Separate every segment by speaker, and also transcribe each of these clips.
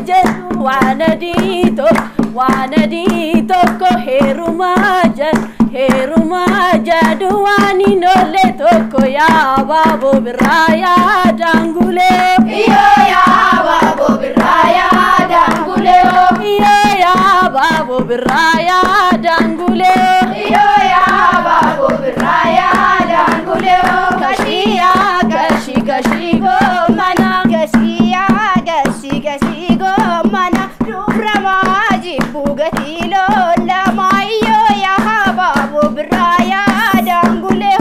Speaker 1: جدو ونديتو كهيرو ما جدو واني نولي توكو يا بابو برايا دانغولي
Speaker 2: يا بابو برايا دانغولي
Speaker 1: يا بابو برايا دانغولي
Speaker 2: يا بابو برايا دانغولي
Speaker 1: كشي غمانا
Speaker 2: كشي غمانا دبر ما جيبو غتيلو لما يا بابو برايا دانغولي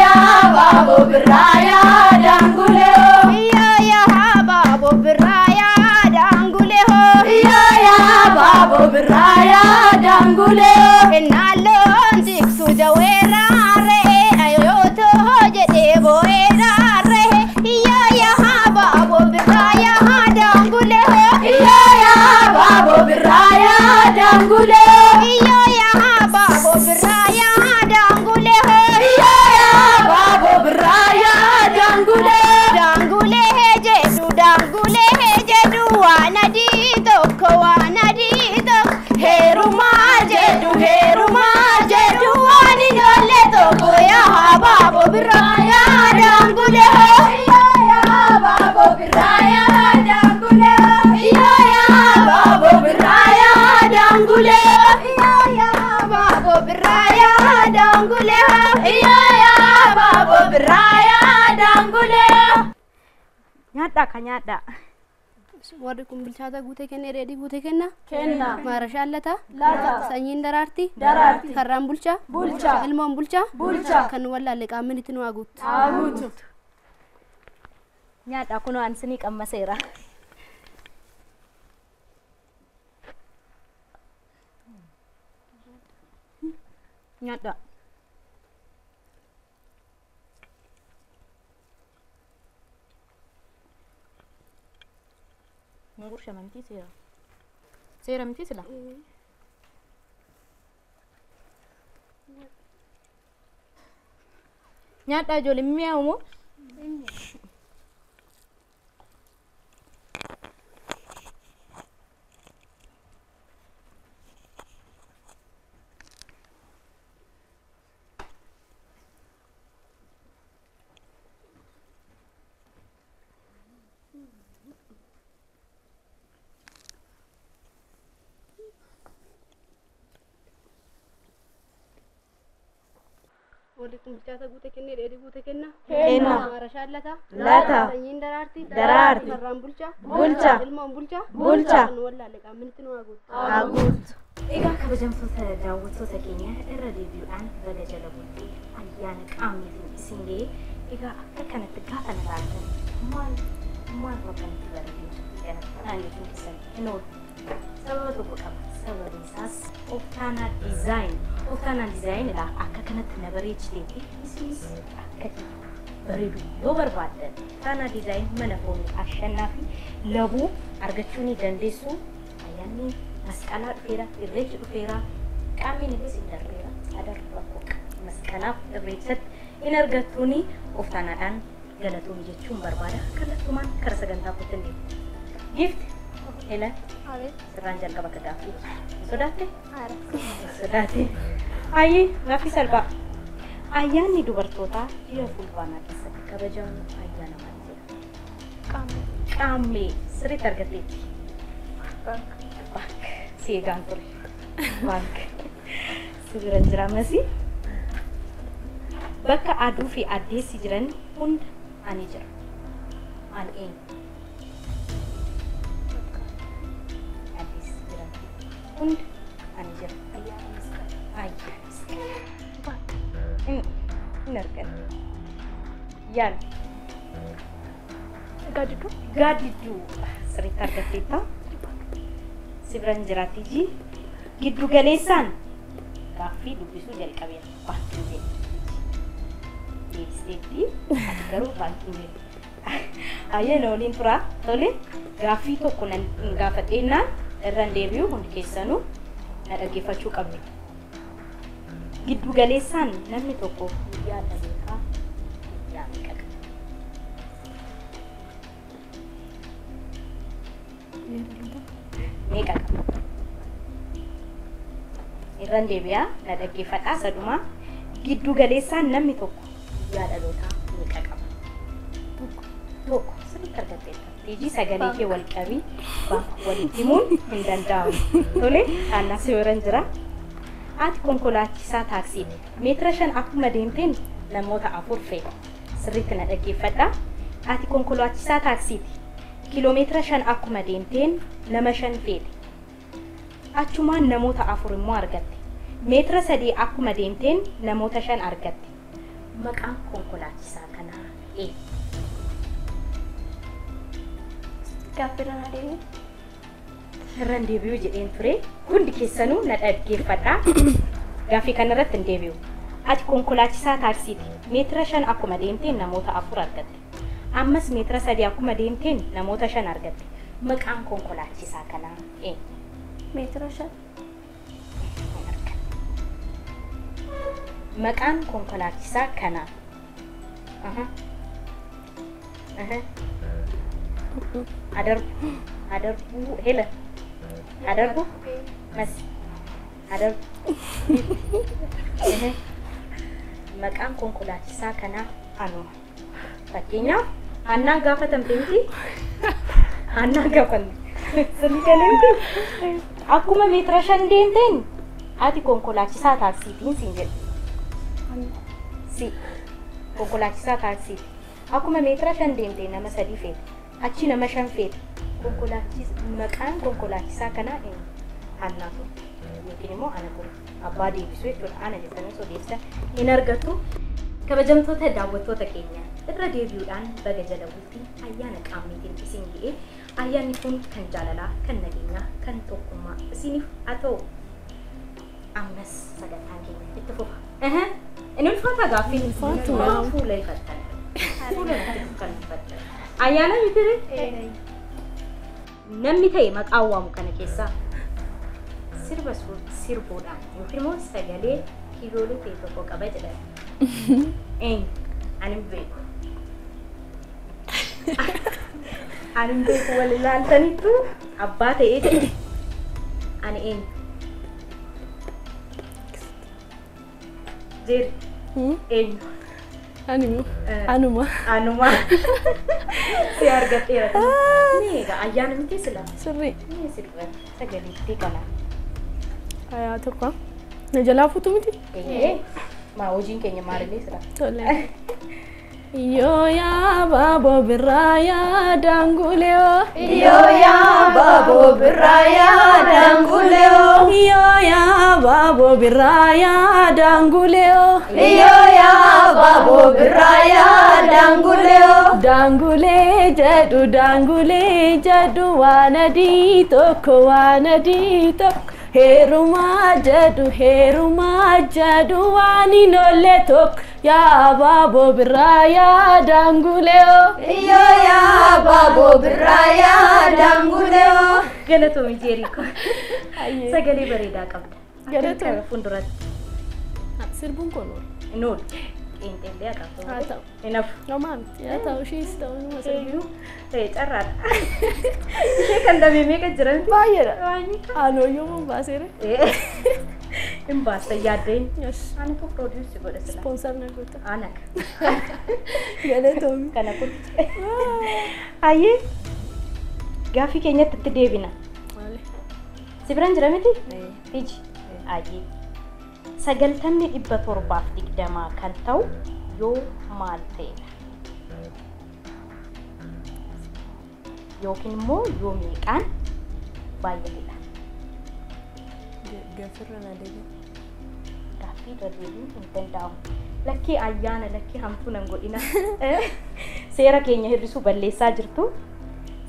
Speaker 1: يا بابو برايا دانغولي
Speaker 2: يا بابو برايا دانغولي
Speaker 1: يا بابو برايا دانغولي
Speaker 2: نالون تكسو جويرا ayoto jede boera re ya babo biraya dangule
Speaker 1: ya babo biraya dangule
Speaker 2: ya babo biraya dangule
Speaker 1: ya babo biraya dangule
Speaker 2: dangule jedu wanadi to
Speaker 1: heruma jedu wani nolle to ya babo biraya dangule
Speaker 2: ya babo biraya dangule
Speaker 1: ya babo biraya dangule
Speaker 2: ya babo biraya dangule
Speaker 1: ya babo biraya dangule
Speaker 3: nyada
Speaker 2: warri kun bilchaata guute kenne reedi guute kenna
Speaker 1: maarashaa
Speaker 2: lata sanyiin
Speaker 1: daraarti
Speaker 2: karraan bulcha ilmoon bulcha kan wallaalle qaamin itti nu
Speaker 1: aguutu
Speaker 3: nyada kuno ansini qammaseera nyada ngursha manti sera mti sila nyada jole miaumo
Speaker 2: warri kun bilchaata guute kenne reedi guute kenna maarashaa lata sanyiin daraarti karraan bulcha ilmoon bulcha kan wallaalle qaamin itti nu aguutu
Speaker 3: egaa kabajamtoota daawwattoota keenya irra deebi'uudhaan baga jala bultii ayyaana qaamniitiin isin ga'e egaa akka kanatti gaafa na laaltan maal bakkanatti baratee aangeetiin keessan hin oolu sababa tokko qaba sababni isaas oftaanaa diizaayinidha akka kanatti na bareechiteefi isinis akka bareedu yoo barbaaddan oftaanaa diizaayin mana foonii ashannaa fi labuu argachuu ni dandeessu ayyaanni masqalaa dhufeera irreechi dhufeera qaamni nifis hin darbeera adarra rakkoo masqalaaf irreechatti hin argattuuni oftaanaadhaan galatuun jechuun barbaada kallattumaan kara sagantaa kuttan deemu gifti Helen sirraan jalqaba akka gaaffii sodaatte ayyi gaaffii salphaa ayyaanni dubartootaa ji'a fulbaanaa keessatti kabajamu ayyaana maal jedhama qaammee sirriitti argatteetti seegaan ture bank sibiran jira masi bakka aduu fi addeessi jiran hunda ani jira an een addeessi jiran hunda ani jira in argan yaal gadidu sirriitti argatteetta sibiran jiraatiji giddu galeessaan gaaffii dubbisuu jalqabeera baankiin jedhe deebisteetti garuu baankiin jedhe ayyaana waliin turaa tole gaaffii tokko nan gaafadheennaan irraan deebi'u hundi keessanuu na dhaggeeffachuu qabne giddu galeessaan namni tokko guyyaa dhaleetaa guyyaa meeqa qaba meeqa qaba? Irraan deebi'aa na dhaggeeffadhaa sadumaa giddu galeessaan namni tokko guyyaa dhalootaa meeqa qaba? Tokko sirriitti argatteetta. Tiijii sagalee kee wal qabii walitti himuun hin danda'amu. Tole aannas yoran jira. Ati konkolaachisaa taaksiiti. Meetira 5 akkuma deemteen namoota 4 fe'e. Sirriitti na dhaggeeffadhaa. Ati konkolaachisaa taaksiiti. Kiiloomeetira 5 akkuma deemteen nama 5 feete. Achumaan namoota 4 immoo argatte. Meetira 3 akkuma deemteen namoota 5 argatte. Maqaan konkolaachisaa kanaa eenyu?
Speaker 2: Gaaffiirraan adeemu.
Speaker 3: Irraan deebi'uu jedheen ture. Hundi keessanuu na dhaggeeffadhaa. Gaaffii kanarratti hin deebi'u. Ati konkolaachisaa taaksiiti. Meetira 5 akkuma deemteen namoota 4 argatte. Ammas meetira 3 akkuma deemteen namoota 5 argatte. Maqaan konkolaachisaa kanaa eenyu?
Speaker 2: Meetira 5.
Speaker 3: Maqaan konkolaachisaa kanaa. Adarbu Helen. Adarbu Mas. Adarbu. Maqaan konkolaachisaa kanaa anuma. Fakkeenyaaf Annaa gaafatamte miti? Annaa gaafatamte. Sirrii galeemti? Akkuma meetira 5 deemteen ati konkolaachisaa taaksiitiin siin jedhe. Si konkolaachisaa taaksiiti. Akkuma meetira 5 deemteen nama 3 feete. Achi nama 5 feete. Maqaan konkolaachisaa kanaa eenyu? Annaa ture. Yookiin immoo ana ture. Abbaa deebisuu jechuudha. Ana jettanii odeessa hin argattu. Kabajamtoota daawwattoota keenya irra deebi'uudhaan baga jala bultii ayyaana qaamniitiin isin ga'ee ayyaanni kun kan jaalalaa, kan nageenyaa, kan tokkummaa isiniif haa ta'u. Ammas sagantaan keenya itti fufa. Inni ulfaata gaaffii fuula ifattan. Fuula kan ifattan. Ayyaana mitire? Namni ta'e maqaa waamu kana keessaa sirba sirbuudhaan yookiin immoo sagalee kiiloolee ta'e tokko qaba jedhama. Ani beeku. Ani beeku wal ilaaltanitu abbaa ta'ee jedhe. Ani eenyu? Jeeri. Eenyu?
Speaker 1: Anuma.
Speaker 3: Si argatteera. Egaa ayyaana miti sila.
Speaker 1: Sirrii.
Speaker 3: Sirba sagaleetti kana.
Speaker 1: Ayaa tokko. Na jalaa fuutu miti?
Speaker 3: Ma hojiin keenya maalillee sila.
Speaker 1: Tole. Yoo yaa baaboo birraa yaa daanguleo.
Speaker 2: Yoo yaa baaboo birraa yaa daanguleo.
Speaker 1: Yoo yaa baaboo birraa yaa daanguleo.
Speaker 2: Yoo yaa baaboo birraa yaa daanguleo.
Speaker 1: Daangulee jedhu waan adii tokko waan adii tokko. Heerumaa jedhu waan hin oolle tokko yaa baaboo birraa yaa daanguleo.
Speaker 2: Yoo yaa baaboo birraa yaa daanguleo.
Speaker 3: Galatoomi Jeerikoo. Sagalee bareedaa qabda.
Speaker 1: Galatoomi.
Speaker 3: Fuulduratti.
Speaker 1: Sirbuun kun
Speaker 3: Nuun. Xiinxallee akka
Speaker 1: haa ta'u.
Speaker 3: Enough.
Speaker 1: Namaan yaa ta'u ishees ta'u numa sirbiyu.
Speaker 3: Carraadha. Ishee kan dhabee meeqa jiran?
Speaker 1: Baay'eedha. Aanooyyoo mun baaseera.
Speaker 3: Hin baasta yaaddeen.
Speaker 1: Yes.
Speaker 3: Ani ko produce godha sila.
Speaker 1: Sponsor na goota.
Speaker 3: Anak.
Speaker 1: Galatoomi.
Speaker 3: Kana kun. Ayyee. Gaaffii keenyatti itti deebina.
Speaker 1: Maali?
Speaker 3: Si biraan jira miti? Iji. Ayyee. 90,720 kan ta'u yoo maal ta'edha? Yookiin immoo yoo meeqaan baay'atedha?
Speaker 1: Gaaffiirraan adeemu.
Speaker 3: Gaaffii irra deebiin hin danda'amu. Lakkii ayyaana lakkii hamtuu nan godhina. Seera keenya hir'isuu balleessaa jirtu.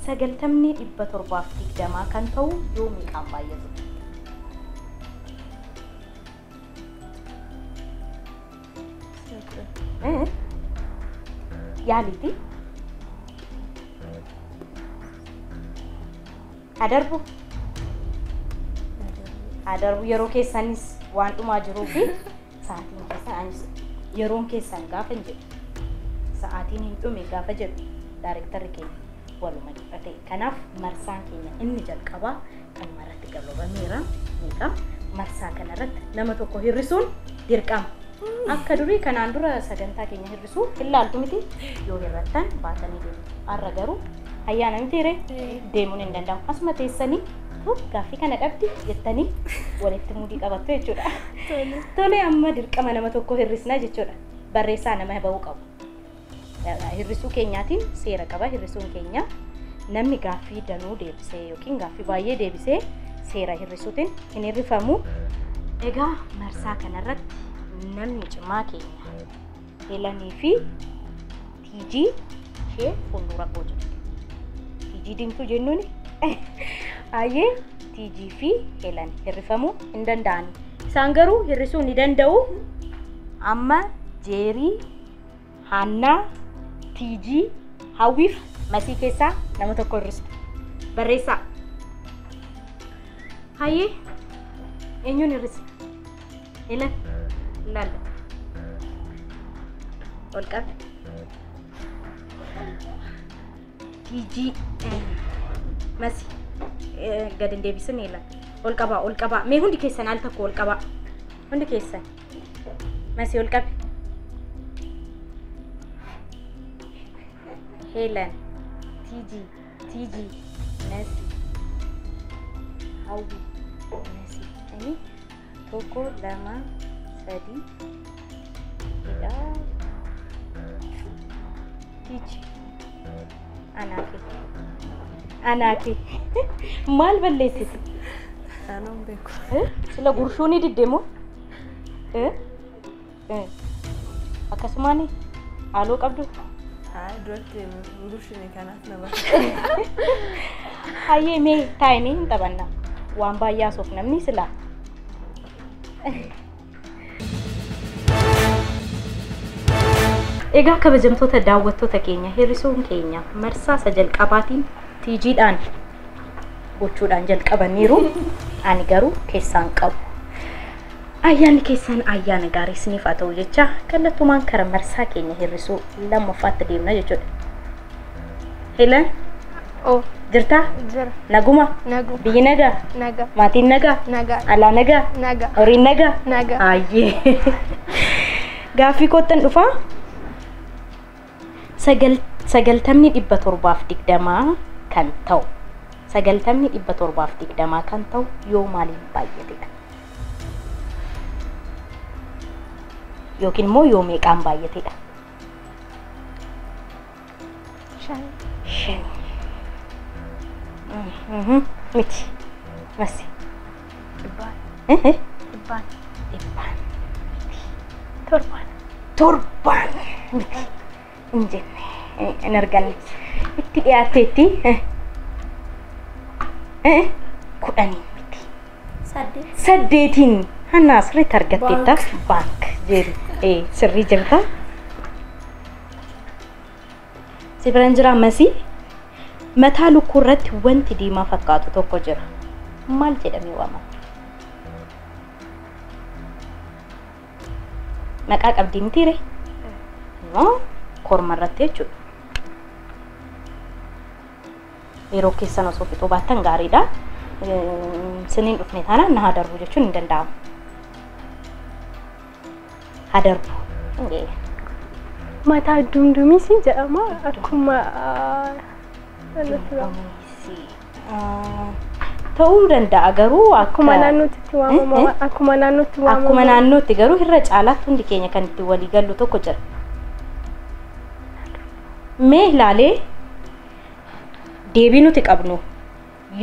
Speaker 3: 90,720 kan ta'u yoo meeqaan baay'atedha? Yaaliti? Adarbu? Adarbu yeroo keessanis waan dhumaa jiruu fi sa'aatiin keessan yeroon keessan gaafa hin jedhu sa'aatiin hin dhume gaafa jedhu daarektarri keenya waluma dhiphate. Kanaaf marsaan keenya inni jalqabaa kan maratti galoobameera. Egaa marsaa kanarratti nama tokko hirrisuun dirqama. Akka durii kanaan dura sagantaa keenya hirrisuu ilaaltu miti yoo hirrattan baatanii deemu. Har'a garuu ayyaana mitiire deemuun hin danda'amu. Asuma teessanii gaaffii kana dhabdi jettanii walitti mudii qabattu jechuudha. Tole amma dirqama nama tokko hirrisna jechuudha. Barreessaa nama bahuu qabu. Hirrisuu keenyaatiin seera qaba. Hirrisuun keenya namni gaaffii danuu deebisee yookiin gaaffii baay'ee deebisee seera hirrisuutiin hin hirrifamu. Egaa marsaa kanarratti namni cimaa keenya Helanii fi Tiijii ishee fuuldura koo jiru. Tiijii dimtuu jennuun ayyee Tiijii fi Helan hirrifamuu hin danda'ani. Isaan garuu hirrisuu ni danda'u. Amma Jeerii, Hannaa, Tiijii, Hawwiif Masii keessaa nama tokko hirristu. Barreessaa. Hayyee eenyuun hirrisa? Helan. Lala. Ol qabi. Tiijii. Masi. Gad hin deebisin Helan. Ol qabaa, ol qabaa. Mee hundi keessan al tokko ol qabaa. Hundi keessan. Masi ol qabi. Helan. Tiijii. Tiijii. Masi. Hawwi. Masi. Ini tokko lama sadi tiga Tiijii. Anake. Maal balleessiti?
Speaker 1: Anaan beeku.
Speaker 3: Sila gurshuuni diddemo? Akkasumaan haaloo qabdu?
Speaker 1: Duratti gurshuuni kanaaf nama.
Speaker 3: Hayyee mee taa'anii hin taphanna. Waan baay'ee haasoof namni sila. Egaa kabajamtoota daawwattoota keenya hirrisuun keenya marsaa jalqabaatiin Tiijiidhaan gochuudhaan jalqabaniiru. Ani garuu keessaan qabu. Ayyaanni keessan ayyaana gaarii isiniif haa ta'u jecha kallattumaan kara marsaa keenya hirrisuu lammaffaatti deemna jechuudha. Helan? Jirtaa?
Speaker 2: Jira.
Speaker 3: Naguma?
Speaker 2: Nagu.
Speaker 3: Biyyi nagaa?
Speaker 2: Naga.
Speaker 3: Maatiin nagaa?
Speaker 2: Naga.
Speaker 3: Alaa nagaa?
Speaker 2: Naga.
Speaker 3: Horiin nagaa?
Speaker 2: Naga.
Speaker 3: Ayyee. Gaaffii koottan dhufaa? 9,720 kan ta'u 9,720 kan ta'u yoo maaliin baay'atedha? Yookiin immoo yoo meeqaan baay'atedha? 5. Miti. Masi.
Speaker 2: Ibbaan.
Speaker 3: Torban. Miti. Injenne. In arganne. Itti dhiyaateetti. 10 miti. 8 Hannaa sirriitti argatteetta. Baank jeeri. Sirrii jirta. Si biraan jira Masii. Mataa lukkuu irratti wanti diimaa fakkaatu tokko jira. Maal jedhamee waamama? Maqaa qabdii mitiire? Korma irratti jechuudha. Yeroo keessan osoo fixuu baattan gaariidha. Siniin dhufne taanaan na haa darbu jechuun hin danda'amu. Haa darbu.
Speaker 2: Mataa dumdumisi jedhama akkuma
Speaker 3: ta'uu danda'a garuu
Speaker 2: akkuma naannootti waamama. Akkuma
Speaker 3: naannootti garuu irra caalaatti hundi keenya kan itti walii gallu tokko jira. Mee ilaalee deebii nuti qabnu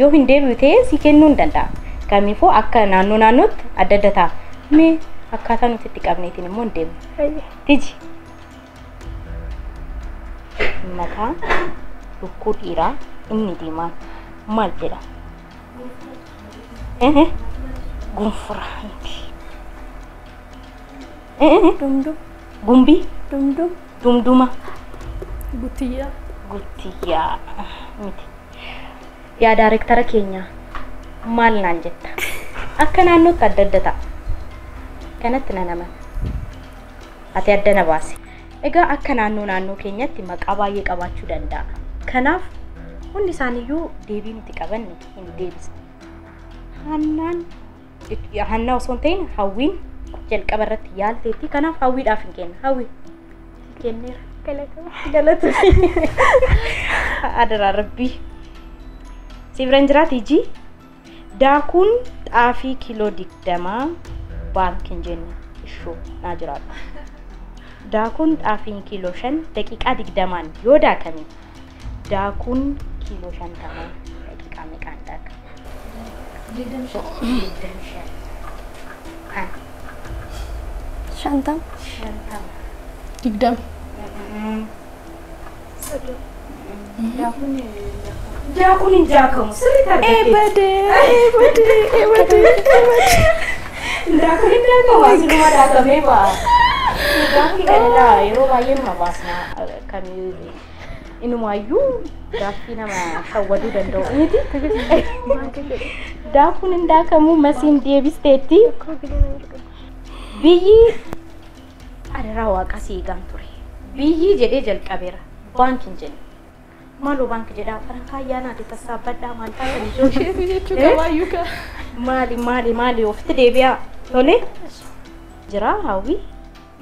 Speaker 3: yoo hin deebi'u ta'e si kennuu hin danda'a. Kamiifuu akka naannootti adda adda ta'a. Mee akkaataa nuti itti qabneetiin immoo hin deemnu. Tiji. Mataa lukkuu dhiiraa inni diimaan maal jedha? Gunfura.
Speaker 2: Dumdum.
Speaker 3: Gumbii.
Speaker 2: Dumdum.
Speaker 3: Dumduma.
Speaker 2: Gutiyyaa.
Speaker 3: Miti. Yaa daarektara keenya maal naan jetta? Akka naannootti adda adda ta'a. Kanatti na naman. Ati adda na baasi. Egaa akka naannoo keenyatti maqaa baay'ee qabaachuu danda'a. Kanaaf hundi isaaniiyyuu deebii nuti qabanne hin deebisne. Hannaa osoo hin ta'in hawwiin jalqaba irratti yaalteetti. Kanaaf hawwiidhaaf hin kenna. Hawwi kenneera. Galata. Adaraa rabbii. Si biran jiraati iji. Daakuun xaafii kiiloo 20 baankiin jenne ishoo naa jiraadha. Daakuun xaafii kiiloo 5 daqiiqaa 20 yoo daakame daakuun kiiloo 50 daqiiqaa meeqaan daaka? 25.
Speaker 1: Shantam.
Speaker 2: Digdam.
Speaker 3: Daakuun hin daakamu sirriitti argatte. Daakuun hin daakamu asiruma daakamee ba'a. Gaaffii galaa yeroo baay'ee nama baasna kamiyyuu inumaayyuu gaaffii nama shawwaduu danda'u miti. Daakuun hin daakamu masiin deebisteetti. Biyyi adaraa waaqa siigaan ture. Biyyi jedhee jalqabeera. Baankiin jedhe. Maaloo baanki jedhaa farankaa ayyaanaati sassaabbadhaa maal taatanii
Speaker 2: Sheefi jechuu qabaayyuu ka.
Speaker 3: maali ofitti deebi'aa tole jira hawwi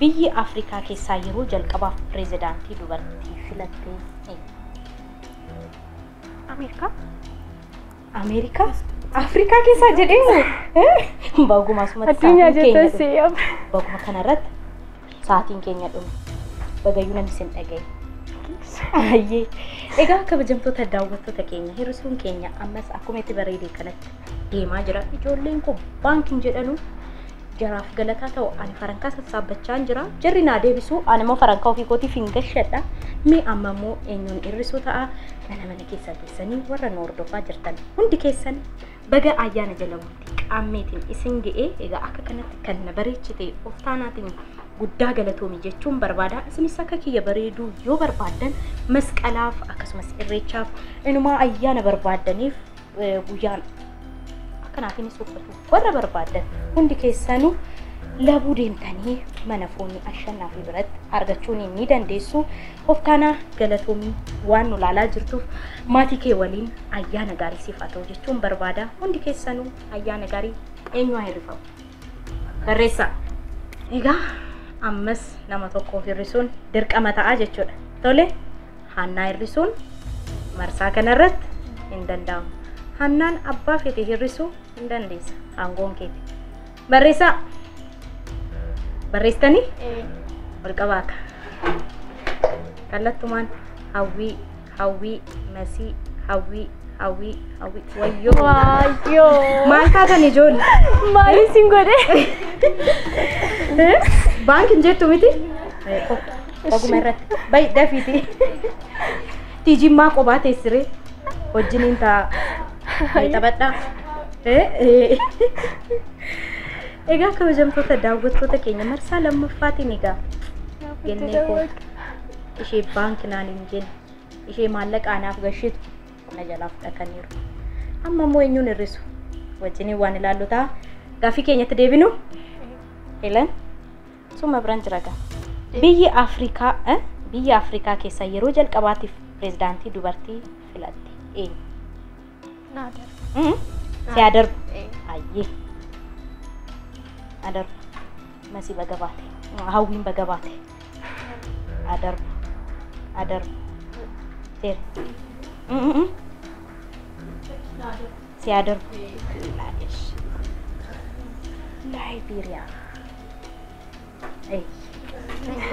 Speaker 3: biyyi Afrikaa keessaa yeroo jalqabaaf pirezidaantii dubartii filattee Ameerikaa Afrikaa keessaa jedheemu baguma asumatti
Speaker 1: Addunyaa jettan si'am.
Speaker 3: baguma kanarratti sa'aatiin keenya dhume bagayyuu namni sin dhagaye. Ayyee egaa kabajamtoota daawwattoota keenya hir'isuun keenya ammas akkuma itti bareedee kanatti deemaa jira. Ijoolleen kun baankiin jedhanu jaraaf galataa ta'u ani farankaa sassaabbachaa jira. Jarri naa deebisu ani immoo farankaa ofii kootiif hin gashadha. Mee amma immoo eenyuun hir'isuu ta'a mana keessa keessanii warra nu hordofaa jirtan hundi keessan baga ayyaana jalamuutti qaammeetiin isin ga'ee egaa akka kanatti kan na bareechite of taanaatiin guddaa galatoomii jechuun barbaada. Isinis akka kiyya bareeduu yoo barbaadan masqalaaf akkasumas irreechaaf inumaa ayyaana barbaadaniif guyyaan akkanaatiin uffatu warra barbaadan hundi keessanuu labuu deemtanii mana foonii ashannaa fi biratti argachuun ni dandeessu. Of taanaa galatoomii waan nu laalaa jirtuuf maatii kee waliin ayyaana gaarii siif haa ta'u jechuun barbaada. Hundi keessanuu ayyaana gaarii eenyu hirrifamu barreessaa. Egaa ammas nama tokkoof hir'isuun dirqama ta'a jechuudha. Tole Hannaa hir'isuun marsaa kanarratti hin danda'amu. Hannaan abbaa fete hir'isuu hin dandeessa. Aangoon keeti. Barreessaa. Barreessitanii? Ol qabaaka. Kallattumaan hawwii masii hawwii wayyoo. Maal taatan ijoollee?
Speaker 1: Maali sin godhe?
Speaker 3: Baankiin jettu miti? Oguma irratti. Bayi dafiiti. Tiijimmaa qophaa teessiree wajjiniin ta'a. Taphadhaa. Egaa kabajamtoota daawwattoota keenya marsaa lammaffaatiin egaa gennee koo ishee baankinaan hin jenne ishee maallaqa anaaf gashitu na jalaa fudhataniiru. Amma immoo eenyuun hir'isu wajjiniin waan ilaallu ta'a. Gaaffii keenyatti deebinu. Helen suma biraan jira gaa. Biyyi Afrikaa keessaa yeroo jalqabaatiif pirezidaantii dubartii filatte eenyu? Si adarbu. Ayyee. Adarbu. Masii baga baate. Hawwiin baga baate. Adarbu. Seera. Si adarbu. Liberia.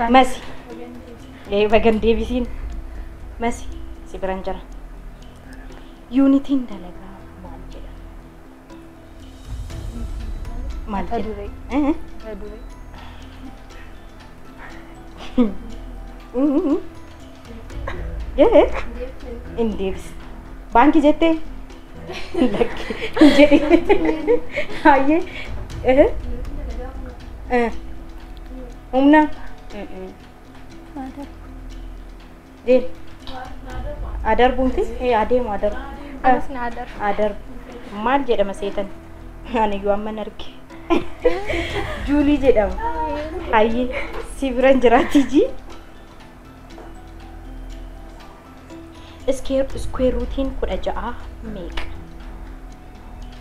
Speaker 3: Masi. Bagan deebisiin. Masi. Si biraan jira. Unitiin dalagaa maal jedhama? Maal jedhama? Indeebis. Baankii jettee? Jedhi. Hayyee. Humna. Jeeri. Adarbumti? Adeemu adarbu. Adarbu. Maal jedhama seetan? Aniyyuu amman arge. Juulii jedhama. Hayyee. Si biraan jiraatti jii. Square rootiin 16 meeqa?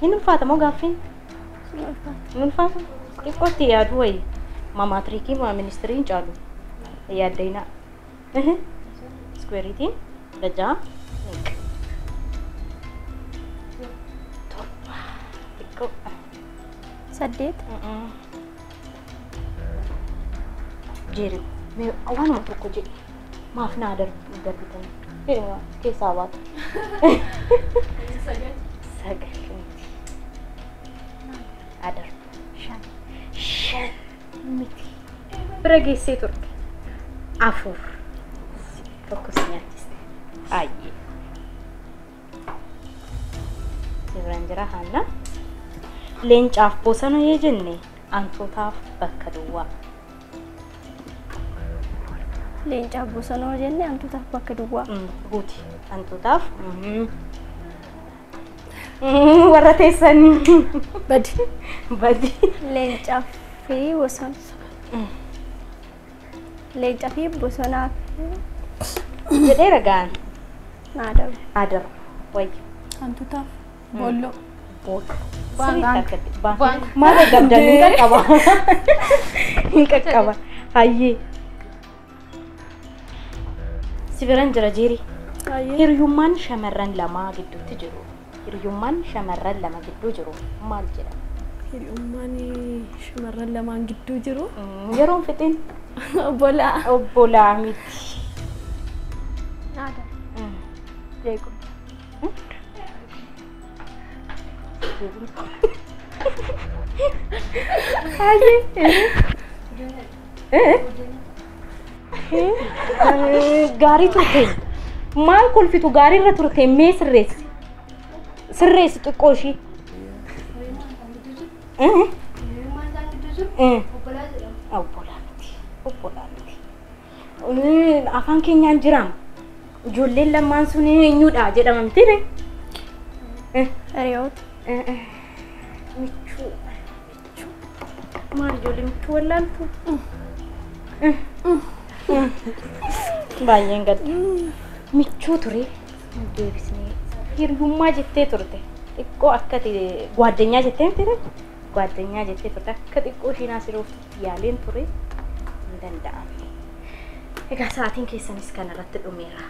Speaker 3: هنا فاطمة قافين من فاطمة يقولت يا دوي ماما تريكي ما منسترين جالو يا دينا سكويريتي دجا تكو
Speaker 1: سديت
Speaker 3: جيري مي أوان ما تركو جي ما في نادر دربتني إيه كيساوات سجل عدر شان ميتي برقي سيتورك عفور فوكس نياتيس أي سيبرانجرا هانا لينج عف بوسانو يجني أنتو تاف بكدوا
Speaker 1: لينج عف بوسانو يجني أنتو تاف بكدوا
Speaker 3: بوتي أنتو تاف ورثي سني بدي
Speaker 1: لينج عف في وسان لينج عف بوسانا
Speaker 3: جدي رجعان
Speaker 1: نادر
Speaker 3: عدر وي
Speaker 1: أنتو تاف بولو
Speaker 3: بانك ما رجعت جنين كبا هاي سيفران جراجيري هيريومان شمرن لما جدو تجرو هيريومان شمرن لما جدو جرو مال جرا
Speaker 1: هيريومان شمرن لما جدو جرو
Speaker 3: يروم فتين
Speaker 1: بولا
Speaker 3: عميد
Speaker 1: نادر ليكم
Speaker 3: غاري ترتين مال كل في غاري رترتين مي سريس تقوشي او بولانتي afaan keenyaan jiraam ijoolleen lamaan sun eenyuudha jedhamamtire
Speaker 1: Ariyoot
Speaker 3: michuu maal ijoollee michuu wallaaltu baay'een gad michuu ture deebisnee hiriyummaa jettee turte xiqqoo akkati gwaaddanyaa jettee ture gwaaddanyaa jettee turte akka xiqqoo ishiin asiroof yaaleen ture hin danda'amne egaa sa'aatiin keessanis kan irratti dhumeera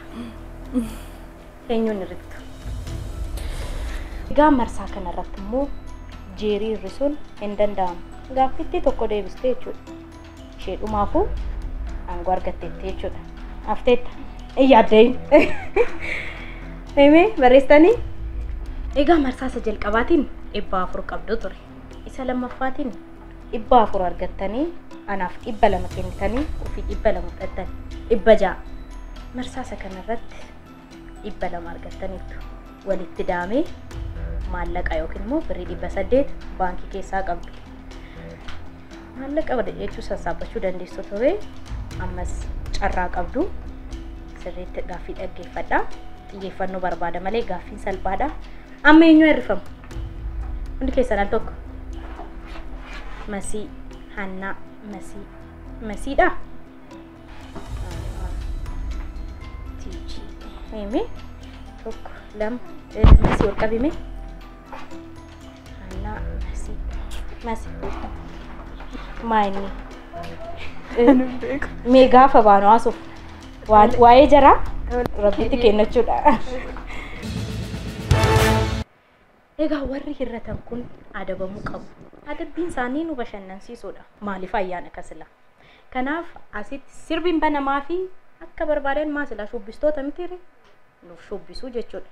Speaker 3: eenyuun irrittu egaa marsaa kana irratti immoo jeerii irrisuun hin danda'amu gaaffitti tokko deebistee jechuudha ishee dhumaafuu aangoo argatteetti jechuudha hafteetta yaaddeeyin himee barreessitanii egaa marsaa isa jalqabaatiin 400 qabdu ture isa lammaffaatiin 400 argattanii anaaf 200 kennitanii ofii 200 fudhattanii 600 marsaasa kanarratti 200 argattaniitu walitti daamee maallaqa yookiin immoo birrii 800 baankii keessaa qabdu maallaqa jechuun sassaabachuu dandeessu ture ammas carraa qabdu sirriitti gaaffii dhaggeeffadhaa xiyyeeffannoo barbaada malee gaaffiin salphaadha amma eenyu hirrifamu hundi keessan al tokko Masii Hannaa Masiidha Tiichi hime tokko lam Masii ol qabime Hannaa Masii maayini mee gaafa baanu haasuuf waa'ee jara rabbitti kennachuudha egaa warri hirratan kun adabamuu qabu adabbiin isaanii nu bashannansiisuudha maaliif ayyaana kasila kanaaf asitti sirbiin banamaa fi akka barbaadan maasila shubbistoota mitiire nuuf shubbisuu jechuudha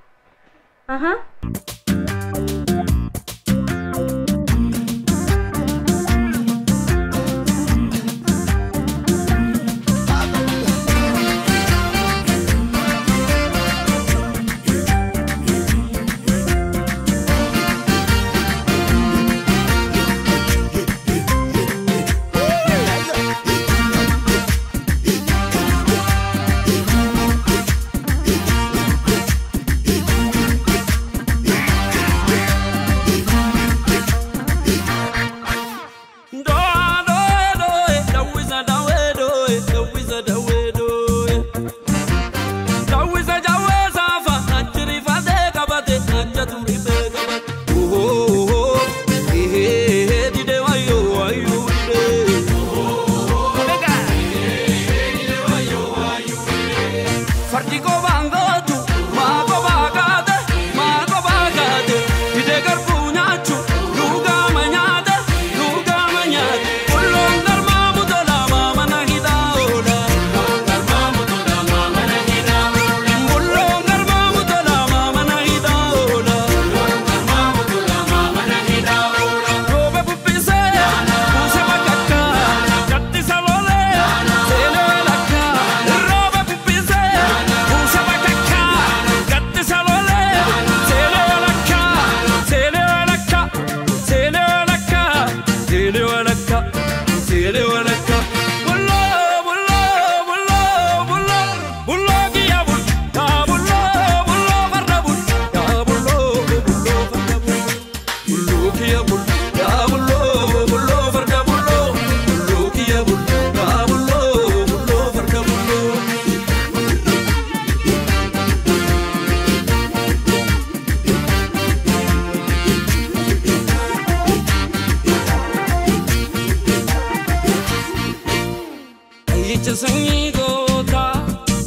Speaker 4: sanyii goota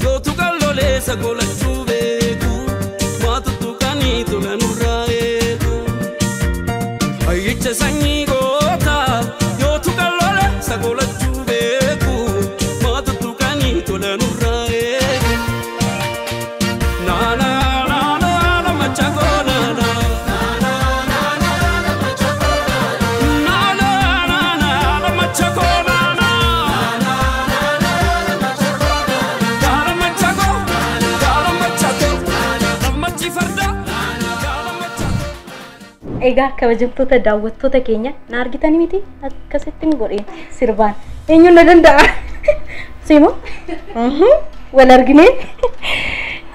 Speaker 4: yoo tuqalloolee sagolachuu beeku maatu tuqanii tola nurraa eegu ayyicha sanyii goota yoo tuqalloolee sagolachuu beeku maatu tuqanii tola nurraa eegu naana naana machako naana
Speaker 3: Egaa kabajamtoota daawwattoota keenya na argitanii miti akkasittiin godheen sirbaan eenyuun na danda'a siimo wal arginee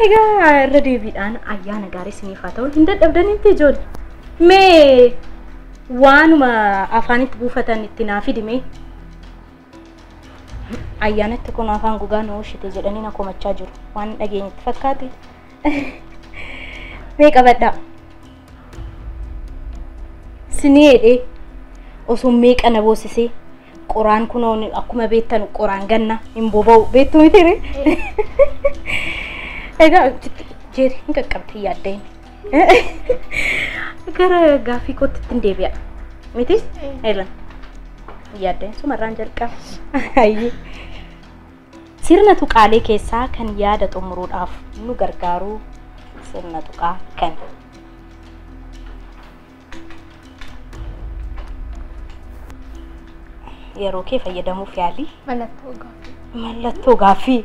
Speaker 3: egaa irra deebiidhaan ayyaana gaarii isiniif haa ta'u hin dadhabdanitti ijoollee mee waanuma afaanitti buufatan itti naa fidime ayyaanatti kun afaan gogaa na oolchite jedhanii na komachaa jiru waan dhageenyetti fakkaate mee qabadhaa Sini'edhe osoo meeqa na boosisee qoraan kunoon akkuma beektan qoraan ganna hin boba'u beektu miti egaa jeeri hin qaqqabte yaaddeen gara gaaffii kootti hin deebi'a miti elan yaaddeen sumarraan jalqaba sirna tuqaalee keessaa kan yaada xumuruudhaaf nu gargaaru sirna tuqaa kan yeroo kee fayyadamuuf yaali mallattoo gaaffii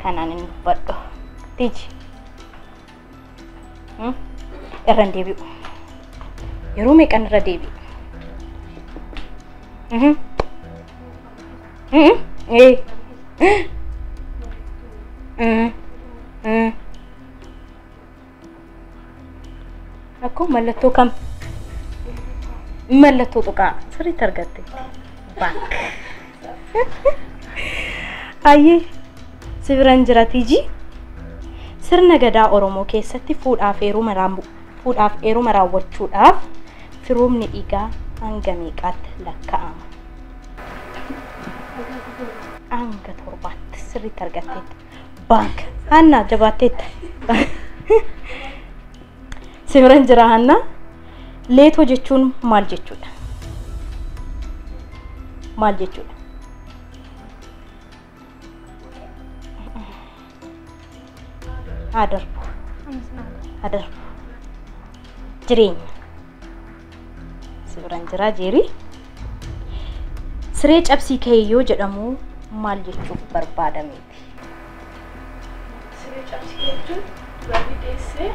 Speaker 3: kanaan hin dubbadhu tiji irra hin deebi'u yeroo meeqan irra deebi'u akkoo mallattoo kam mallattoo tuqaa sirriitti argatte bank ayyee sibiran jira tiji sirna gadaa Oromoo keessatti fuudhaaf heeruma raawwachuudhaaf firoomni dhiigaa hanga meeqaatti lakkaa'ama hanga 7 sirriitti argatteetta bank hanna jabaatteetta sibiran jira hanna leetoo jechuun maal jechuudha adarbu jireenya sibiran jira jeeri siree cabsii kayyoo jedhamu maal jechuuf barbaadameeti
Speaker 1: siree cabsii jechuun baadii deessee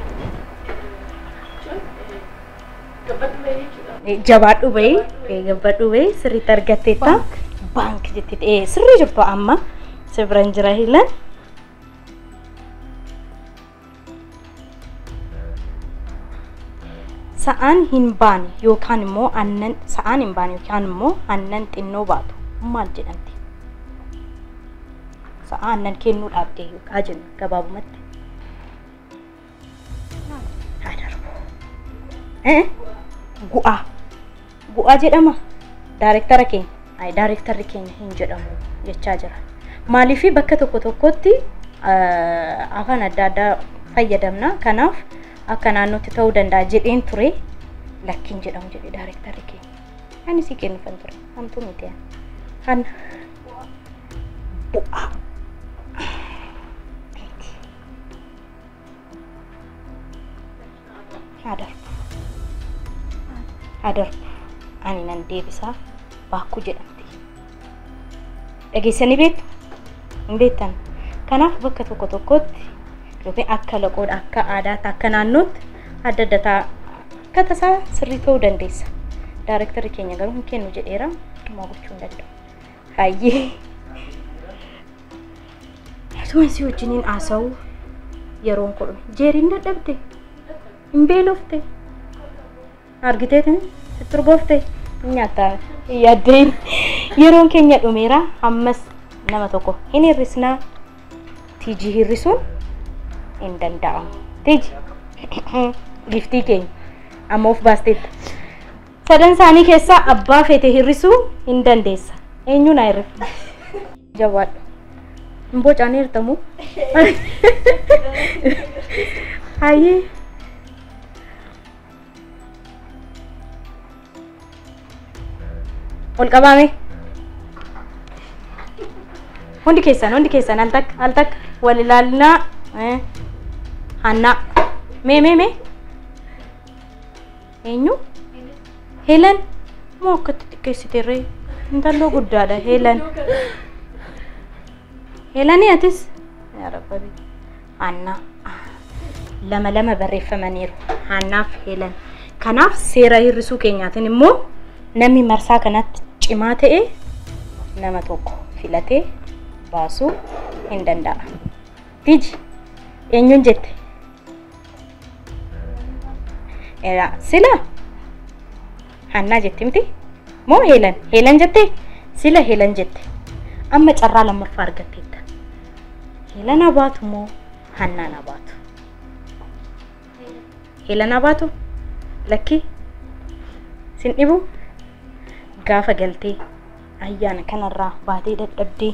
Speaker 3: jabaadhu bahee sirriitti argatteetta bank jettee sirrii jirtu amma sibiran jira hilan sa'aan hin baane yookaan immoo aannan xinnoo baatu maal jedhamti sa'aan aannan kennuu dhaabdee yookaan jennu gabaabumatti gu'aa jedhama daarektara keenya daarektarri keenya hin jedhamu jechaa jira maaliif bakka tokkotti afaan adda addaa fayyadamna kanaaf akka naannootti ta'uu danda'a jedheen ture lakkiin jedhamu jedhe daarektarri keenya ani si kennufan ture hamtuu miti kan bu'aa adarbu ani nan deebisaa baakku jedhamti dhageessanii beektu hin beektan kanaaf bakka tokkotti yookiin akka loqoodha akka aadaatti akka naannootti adda adda akka tasaa sirrii ta'uu dandeessa daarektarri keenya garuu hin kennu jedheera dhuma gochuu hin danda'u hayyee Tuansi wajjiniin haasa'u yeroon kun jeeriin dadhabde hin beelofte argiteetin turboofte nyaataa yaadeen yeroon keenya dhumeera ammas nama tokko hin hirrisnaa tiji hirrisuun hin danda'amu tiji giftii keenya amma of baasteetta sadan isaanii keessaa abbaa feete hirrisuu hin dandeessa Eenyu na irra. Jawaad. Mbocaan hirtamu. Hayi. Ol qabame. Hundi keessan al tak wal ilaalna. Hanna. Me. Eenyu? Helen. Moo akkatti xiqqeessiteerre? Intalloo guddaadha Helen. Helen atis? Yaa Rabbi. Hanna. Lama barreeffamaniiru. Hannaaf Helen. Kanaaf seera hir'isuu keenyaatiin immoo namni marsaa kanatti cimaa ta'e nama tokko filatee baasuu hin danda'a. Tiji. Eenyuun jette? Era sila Hanna jette miti moo Helen jette sila Helen jette amma carraa lammaffaa argatteetta Helen abaatu moo Hanna abaatu Helen abaatu lakki sin dhibu gaafa galtee ayyaana kanarraa baatee dadhabdee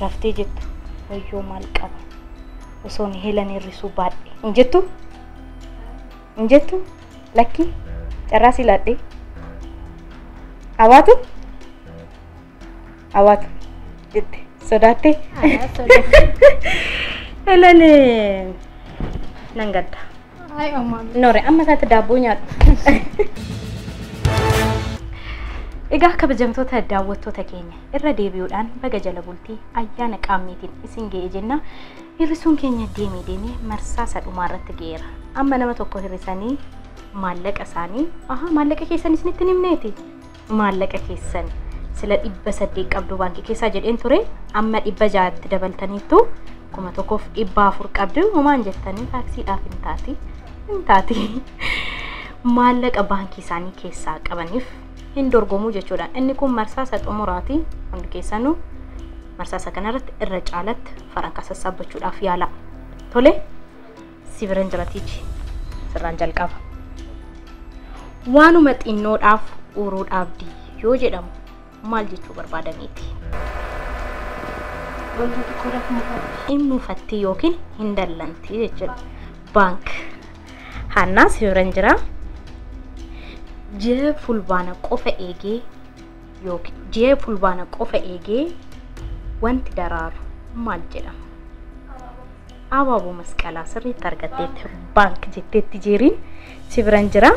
Speaker 3: raftee jettu wayyoo maal qaba osoo ni Helen hir'isuu baadhe hin jettu Lucky, carraa siladhe. Awatu jette sodaatte. Helen nangadda.
Speaker 2: Ay amma.
Speaker 3: Noore amma isaatti daabboo nyaadhu. Egaa kabajamtoota daawwattoota keenya irra deebi'uudhaan baga jala bultii ayyaana qaamniitiin isin ga'e jenna. Hir'isuun keenya deemee marsaa sadhumaa irratti ga'eera. Amma nama tokko hir'isanii maallaqa isaanii maallaqa keessan isinitti himneeti. Maallaqa keessan sila 800 qabdu baankii keessaa jedheen ture amma 600tti dabaltaniitu 1400 qabdu homaan jettanii taaksiidhaaf hin taati. Maallaqa baankii isaanii keessaa qabaniif hin dorgomuu jechuudha. Inni kun marsaa sadhumuraati. Hundi keessanuu marsaa kanarratti irra caalatti faranka sassaabachuudhaaf yaala. Tole sibiran jiratiichi sirraan jalqaba. Waanuma xinnoodhaaf uruudhaaf yoo jedhamu maal jechuu barbaadaniiti? Hin muufatti yookiin hin dallanti jechuudha. Baank Hannaa sibiran jira. Jee fulbaana qofa eegee wanti daraaru maal jedhama? Abaaboo masqalaa sirriitti argatteetti baank jetteetti jeeriin sibiran jira.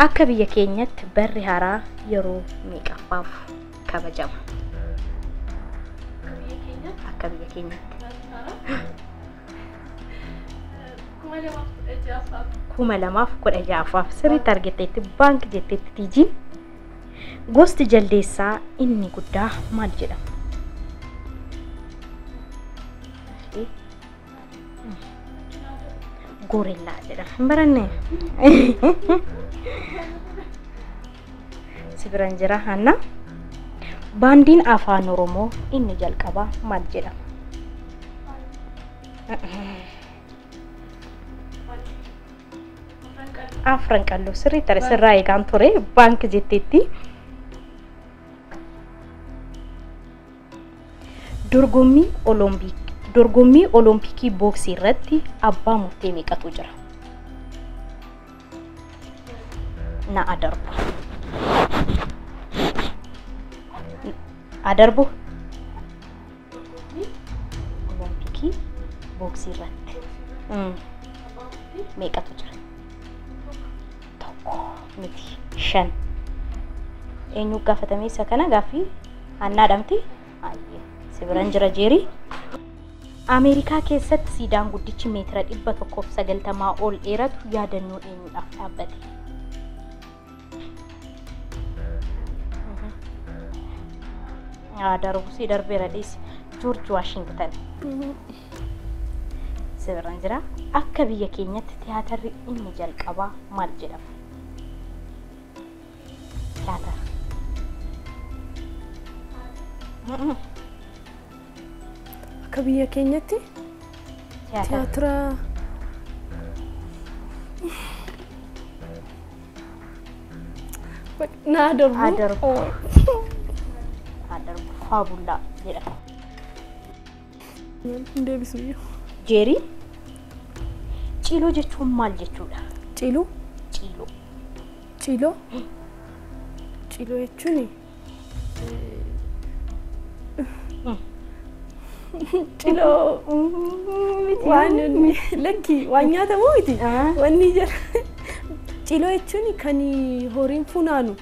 Speaker 3: Akka biyya keenyatti barri haaraa yeroo meeqaffaaf kabajama? Akka biyya keenyatti 2016 sirriitti argatteetti baank jetteetti tijiin. Gosti jaldeessaa inni guddaa maal jedhama? Gorilla jedhama. Hin baranne? Sibiran jira Hanna. Baandiin afaan Oromoo inni jalqabaa maal jedhama? Afran qallo sirriitti sirraa eegaan ture baank jetteetti. Dorgommii olompikii booksii irratti abbaa murtee meeqatu jira? Na adarbu olompikii booksii irratti meeqatu jira? Miti 5. Eenyu gaafatame isa kana gaaffii Hannaa dhamti? Ayye sibiran jira jeeri. Ameerikaa keessatti siidaan guddichi meetira 190 ol dheeratu yaadannoo eenyuudhaaf dhaabbate? Darbu si darbeera dhis George Washington. Sibiran jira. Akka biyya keenyatti tiyaatarri inni jalqabaa maal jedhama? Teater.
Speaker 1: Akka biyya keenyatti teatira Naadarbu.
Speaker 3: Adarbu. Adarbu. Faabullaa jedhama.
Speaker 1: Deebisuyyuu.
Speaker 3: Jeeriin ciiloo jechuun maal jechuudha?
Speaker 1: Ciiluu.
Speaker 3: Ciiloo.
Speaker 1: Ciiloo. Ciiloo jechuun ciiloo waan lakki waan nyaatamu miti. Wanni jira. Ciiloo jechuun kan horiin funaanu.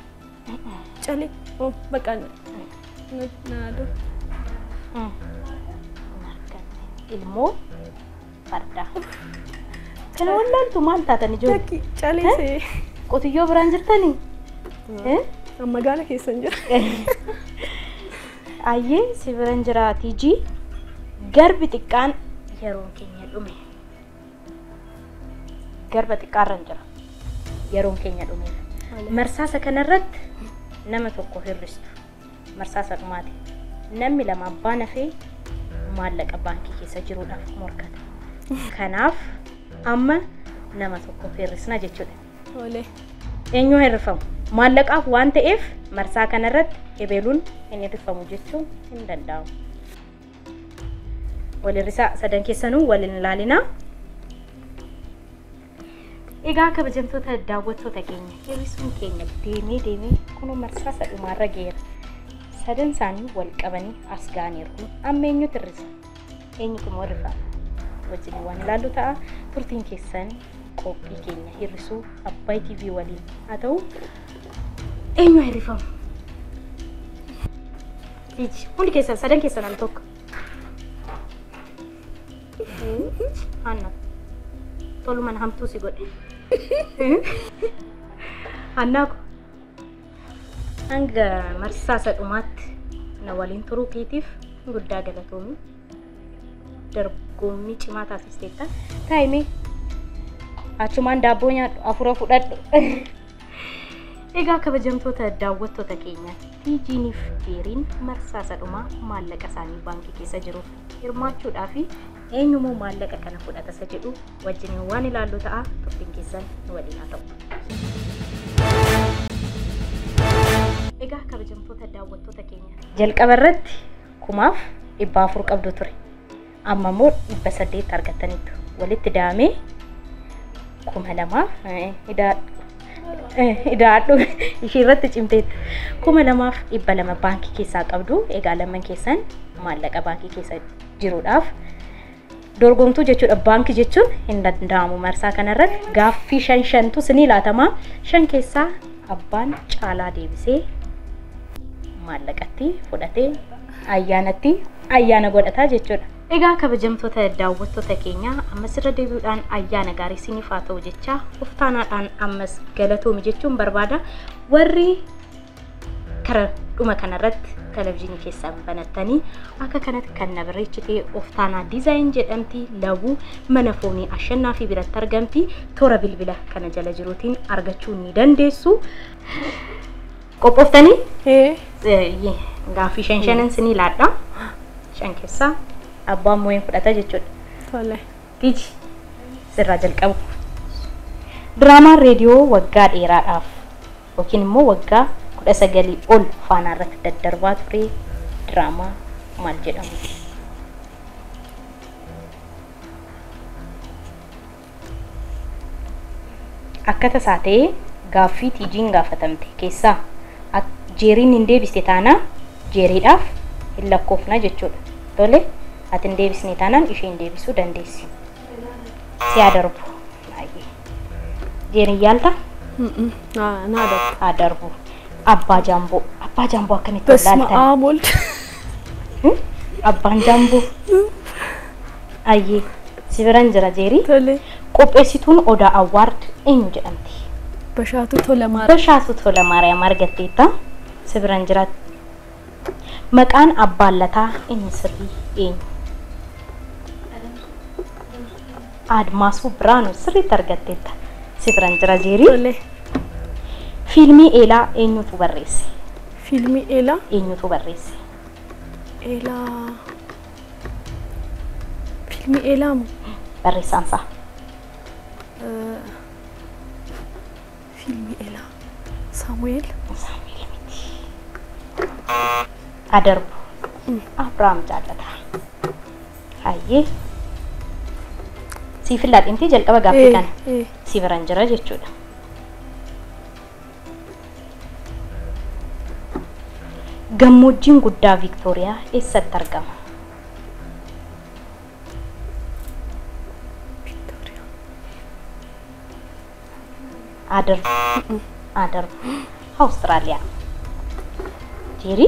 Speaker 1: Calee. Bakka naadoo.
Speaker 3: Ilmoo farda. Kana wallaaltu maal taatan ijoollee?
Speaker 1: Lakki caleesee.
Speaker 3: Qotiyyoo biraan jirtanii?
Speaker 1: Magaala keessan jira.
Speaker 3: Ayyee si biraan jiraatii jii garbi xiqqaan yeroon keenya dhume. Garba xiqqaarran jira. Yeroon keenya dhume. Marsaasa kanarratti nama tokko hirristu. Marsaasa dhumaati. Namni lama abbaa nafee maallaqa baankii keessa jiruudhaaf morkata. Kanaaf amma nama tokko hirrisna jechuudha.
Speaker 1: Olee.
Speaker 3: Eenyu hirrifamu? Maallaqaaf waan ta'eef marsaa kanarratti ebeluun hin hirrifamu jechuun hin danda'amu. Walirrisaa sadan keessanuu waliin ilaalinaa. Egaa kabajamtoota daawwattoota keenya hirrisuun keenya deemee kunoo marsaa sadhumaarra geera. Sadan isaanii wal qabanii as ga'aniiru. Amma eenyutu hirrisa? Eenyutu immoo hirrifama? Wajjin waan ilaallu ta'a. Turtiin keessan qophii keenya hirrisuu Abbaay TV waliin haa ta'u. Eenyu hirrifamu? Hundi keessan sadan keessan al tokko. Hanna. Tolumaan hamtuu si godhe. Hannaako. Hanga marsaa sadhumaatti na waliin turuu keetiif guddaa galatoomi. Dargommii cimaa taasisteetta. Taa'imee achumaan daabboo nyaadhu afura fudhadhu. Egaa kabajamtoota daawwattoota keenya Tiijiiniif Jeeriin marsaa sadhumaa maallaqa isaanii baankii keessa jiruuf hirmaachuudhaaf eenyumoo maallaqa kana fudhata isa jedhu wajjin waan ilaallu ta'a. Turtiin keessan nu waliin haa ta'u. Egaa kabajamtoota daawwattoota keenya jalqaba irratti 1,400 qabdu ture. Amma immoo 800 argattaniitu. Walitti daamee 2,000 idaadhu ishiirratti cimteetti 2,200 baankii keessaa qabdu. Egaa lamman keessan maallaqa baankii keessa jiruudhaaf dorgomtuu jechuudha. Baankii jechuun hin danda'amu. Marsaa kanarratti gaaffii 5 sinii laatamaa 5 keessaa abbaan caalaa deebisee maallaqatti fudhatee ayyaana godhataa jechuudha. Egaa kabajamtoota daawwattoota keenya ammas irra deebi'uudhaan ayyaana gaarii isiniif haa ta'u jecha uftaanaadhaan ammas galatoomi jechuun barbaada. Warri karaa dhuma kanarratti televezyiinii keessan banattanii akka kanatti kan na bareechitee uftaanaa diizaayin jedhamti labuu mana foonii ashannaa fi biratti argamti. Toora bilbila kana jala jiruutiin argachuu ni dandeessu. Qophooftanii? Gaaffii 5 sinii laadha. 5 keessaa abbaan moo'een fudhata jechuudha.
Speaker 1: Tole.
Speaker 3: Tiiji sirraa jalqabu. Diraamaan reediyoo waggaa dheeraadhaaf yookiin immoo waggaa 19 ol faanaa irratti daddarbaa ture diraamaa maal jedhamu? Akka tasaa ta'ee gaaffii Tiijiin gaafatamte keessaa Jeeriin hin deebiste taanaan Jeeriidhaaf hin lakkoofna jechuudha. Tole. Ati hin deebisne taanaan ishee hin deebisuu dandeessi. Si haa darbu. Jeeriin yaalta? Haa darbu. Abbaa Jaamboo. Abbaa Jaamboo akkamitti wallaaltan? Abbaan Jaamboo. Ayyee. Si biraan jira Jeerii.
Speaker 1: Tole.
Speaker 3: Qopheessituun Odaa Awwaard eenyu jedhamti?
Speaker 1: Bashaatuu Tolamaariyaam.
Speaker 3: Bashaatuu Tolamaariyaam argatteetta. Si biraan jira. Maqaan abbaan lataa inni sirrii eenyu? Admaasuu Biraanuu sirriitti argatteetta. Si biraan jira Jeerii.
Speaker 1: Tole.
Speaker 3: Fiilmii Eelaa eenyutu barreesse?
Speaker 1: Fiilmii Eelaa.
Speaker 3: Eenyutu barreesse?
Speaker 1: Eelaa. Fiilmii Eelaa moo?
Speaker 3: Barreessaan isaa.
Speaker 1: Fiilmii Eelaa. ሳሙኤል
Speaker 3: አደርቡ አብርሃም ጃለታ አዬ ሲፍላጢምቲ ጀልቀበ ጋፍካን ሲበረንጀራ ጀቹዳ gammoojjiin guddaa Victoria eessatti argama? Adarbu Australia. Jiri?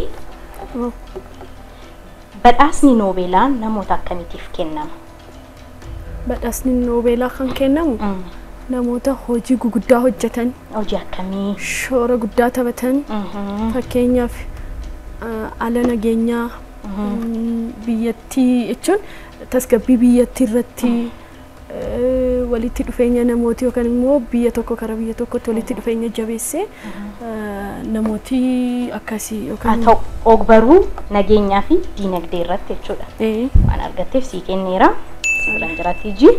Speaker 3: Badhaasni Noobeelaa namoota akkamiitiif kennama?
Speaker 1: Badhaasni Noobeelaa kan kennamu namoota hojii guguddaa hojjetan.
Speaker 3: Hojii akkamii?
Speaker 1: Shoora guddaa taphatan. Fakkeenyaaf ala nageenyaa biyyattii jechuun tasgabbii biyyattii irratti walitti dhufeenya namooti yookaan immoo biyya tokko kara biyya tokkotti walitti dhufeenya jabeessee namooti akkasii yookaan
Speaker 3: ta'u ogbaruu nageenyaa fi diinagdee irratti jechuudha. Waan argatteef sii kenneera. Sibiran jiraatti ji.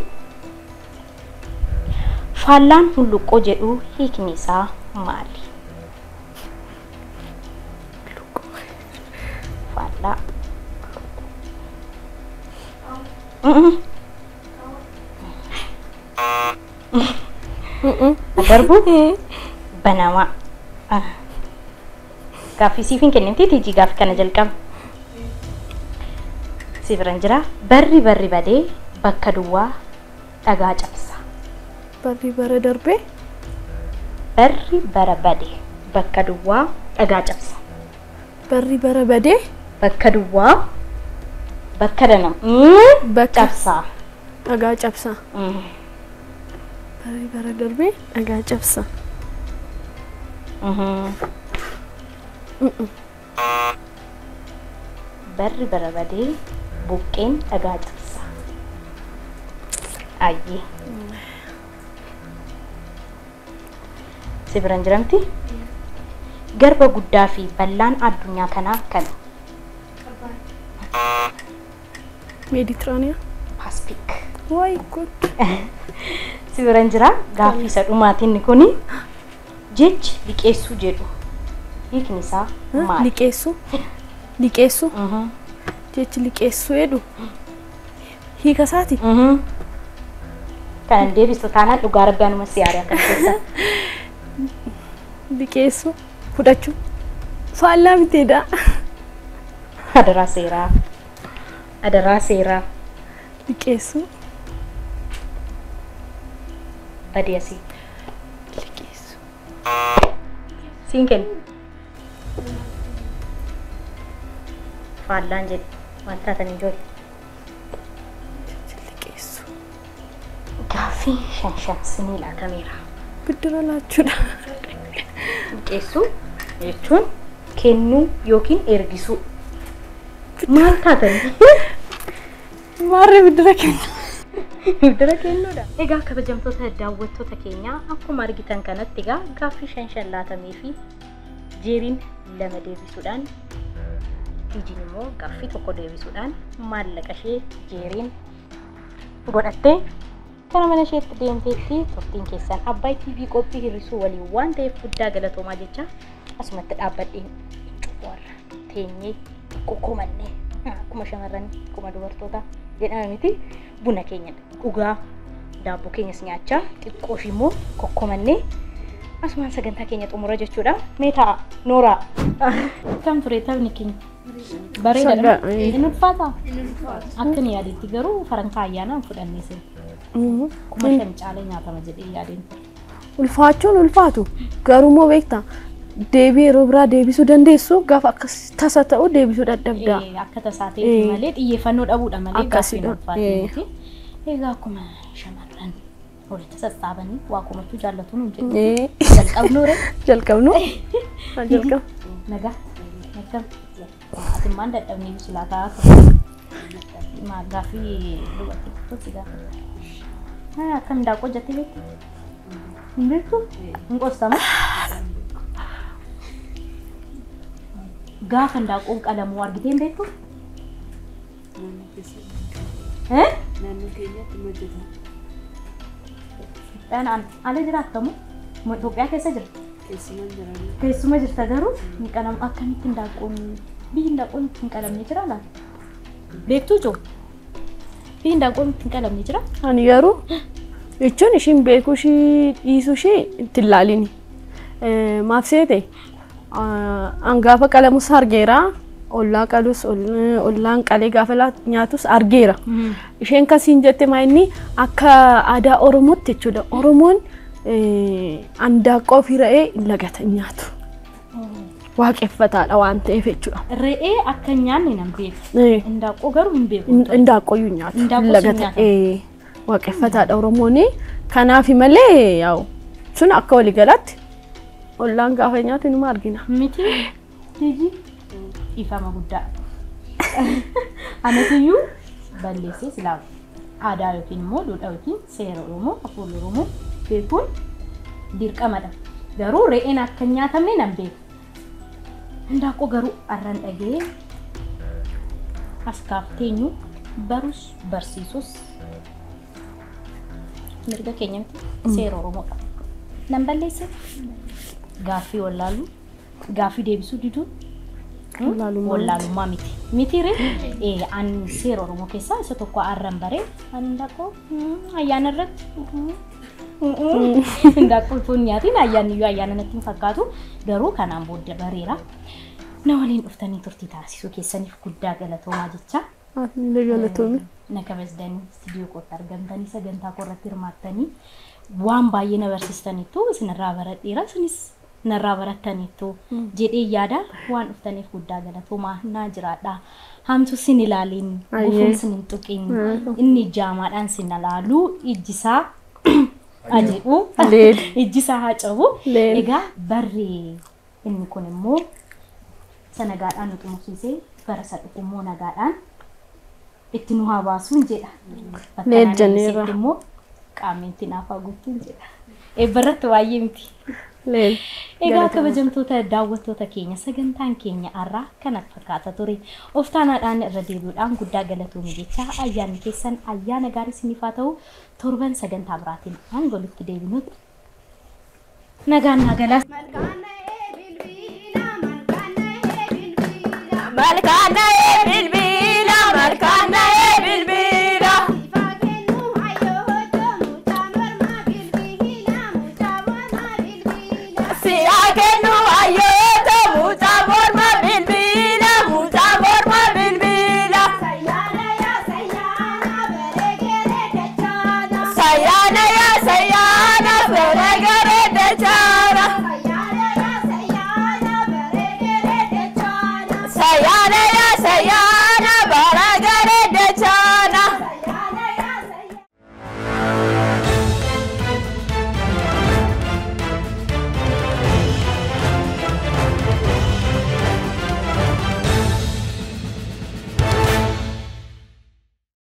Speaker 3: Faallaan hulluqqoo jedhu hiikni isaa maali? Faallaa. Adarbu banama. Gaaffii siifin kennimti tiji gaaffii kana jalqaba. Sibiran jira barri badee bakka duwwaa dhagaa cabsa.
Speaker 1: Barri bara darbee
Speaker 3: barri badee bakka duwwaa dhagaa cabsa.
Speaker 1: Barri bara badee
Speaker 3: bakka duwwaa bakka danam cabsa.
Speaker 1: Dhagaa cabsa. Barri bara darbee dhagaa cabsa.
Speaker 3: Barri badee buqqeen dhagaa cabsa. Ayyee. Sibiran jiramti? Garba guddaa fi bal'aan addunyaa kanaa kana?
Speaker 1: Mediterranean.
Speaker 3: Pacific.
Speaker 1: Why good?
Speaker 3: Sibiran jira gaaffii isa dhumaatiin kuni jechi liqeessuu jedhu hiikni isaa maali?
Speaker 1: Liqeessuu? Jechi liqeessuu jedhu hiika isaati?
Speaker 3: Kan deebistu taanaan dhugaa rabbaanuma siyaara kan keessa.
Speaker 1: Liqeessuu fudhachuu faallaa miteedha.
Speaker 3: Adaraa seeraa.
Speaker 1: Liqeessuu.
Speaker 3: Badiyasi.
Speaker 1: Liqeessuu.
Speaker 3: Sinken. Faallaan jedhe wanta taatan ijoollee.
Speaker 1: Liqeessuu.
Speaker 3: Gaaffii shan sinii laatameera.
Speaker 1: Biddira laachuudha.
Speaker 3: Liqeessuu jechuun kennuu yookiin ergisuu. Maal taatanii?
Speaker 1: Maarree biddira kennu.
Speaker 3: Biddira kennuudha. Egaa kabajamtoota daawwattoota keenyaa akkuma argitan kanatti egaa gaaffii shan laatamee fi jeeriin lama deebisuudhaan tijiin immoo gaaffii tokko deebisuudhaan maallaqa ishee jeeriin godhattee kana mana isheetti deemteetti turtiin keessan Abbaay TV qophii hir'isuu waliin waan ta'eef guddaa galatoomaa jecha asumatti dhaabbadhee warra teenyee qoqqoomannee akkuma shamarranii akkuma dubartoota jedhama miti buna keenya dhugaa daabboo keenyas nyaachaa xiqqoo fi immoo qoqqoomannee asumaan sagantaa keenya xumura jechuudha. Mee ta'a Nooraa.
Speaker 5: Kam ture taphni keenya? Bareeda. Inni ulfaata? Akka ni yaadetti garuu farankaa ayyaanaan fudhannee seera. Kuma shan caalee nyaatama jedhee yaadeen.
Speaker 1: Ulfaachuun ulfaatu garuu moo beektaa deebii yeroo biraa deebisuu dandeessu gaafa akkas tasa ta'u deebisuu dadhabdaa.
Speaker 5: Akka tasaa ta'e malee xiyyeeffannoo dhabuudha malee gaaffii ulfaatu. Egaa akkuma shamarran walitti sassaabanii waa kumachuu jaallatu nuun jedhu.
Speaker 1: Jalqabnu.
Speaker 5: Nagaa. Ati maan dadhabnee bisilaataa gaaffii dubartii tokkotti gaafa. Akkam daakuu jettee beektu? Hin beektu? Hin qostamu? Gaafa daakuun qalamuu argitee hin beektu?
Speaker 2: Naannoo keenyatti hojjetan.
Speaker 5: Dhanaan ala jiraattamu Itoophiyaa keessa jira. Keessuma jirta garuu hin qalam akkamitti hindaaqqoon biyyi hindaaqqoon hin qalamne jira laata? Beektuu joo? Biyyi hindaaqqoon hin qalamne jira?
Speaker 1: Ani garuu jechuun ishiin beekuu ishii dhiisuu ishii itti ilaalini. Maaf seete angaafa qalamus argeera. Ollaa qalus ollaan qalee gaafa nyaatus argeera. Isheen kasiin jette maayinni akka aadaa Oromootti jechuudha. Oromoon handaaqqoo fi re'ee hin lagata nyaatu. Waaqeffataadha waan ta'eef jechuudha.
Speaker 5: Re'ee akka nyaanne nan beeku. Handaaqqoo garuu hin beeku.
Speaker 1: Handaaqqoo iyyuu nyaatu. Hin lagata. Waaqeffataadha Oromoon. Kanaaf malee yaa'u sun akka waliigalaatti ollaan gaafa nyaatu numa argina.
Speaker 5: Miti tiji ifama guddaa. Anatiyyuu balleessee silaa aadaa yookiin immoo duudhaa yookiin seera Oromoo afaan Oromoo beekuun dirqamadha. Garuu re'een akka nyaatamne nan beeku. Handaaqqoo garuu arran dhagee as kaafteenyu barus barsiisus mirga keenya miti seera Oromoodha. Nan balleesse gaaffii wallaalu gaaffii deebisuu diduu wallaalummaa miti. Mitire an seera Oromoo keessaa isa tokko arran baree handaaqqoo ayyaana irratti handaaqqoo tun nyaatiin ayyaanniyyuu ayyaana natti hin fakkaatu garuu kanaan booda bareera. Na waliin dhuftanii turtii taasisuu keessaniif guddaa galatoomaa jecha.
Speaker 1: Galatoomi.
Speaker 5: Na kabajdanii istiidiyoo kootti argamtanii sagantaa koorratti hirmaattanii waan baay'ee na barsiistaniitu isinirraa baradheera isinis narraa barattaniitu jedhee yaada waan dhuftaniif guddaa galatoomaa naa jiraadha. Hamtu sin ilaaliin gufuun sin hin tuqin inni jaamaadhaan sin ilaalu ijjisaa ajee'u ijjisaa haa cabu. Egaa barri inni kun immoo sanagaadhaan nu xumursiisee bara sadhukummoo nagaadhaan itti nu haa baasuun jedha.
Speaker 1: Leejjaneera.
Speaker 5: Immoo qaamenti naaf haa guutuun jedha. Eebbarratti baay'ee miti. Egaa kabajamtoota daawwattoota keenya sagantaan keenya har'aa kanatti fakkaata ture. Of taanaadhaan irra deebi'uudhaan guddaa galatoomii jecha ayyaanni keessan ayyaana gaarii isiniif haa ta'u torban sagantaa biraatiin hanga walitti deebinutti nagaan nagalaas.
Speaker 1: Malkaana bilbila malkaana bilbila. Siyaakenu ayyooto muta morma bilbila muta morma bilbila. Sayana ya sayana beregere dechana. Sayana ya sayana beregere dechana. Sayana ya sayana beregere dechana. Sayana ya sayana.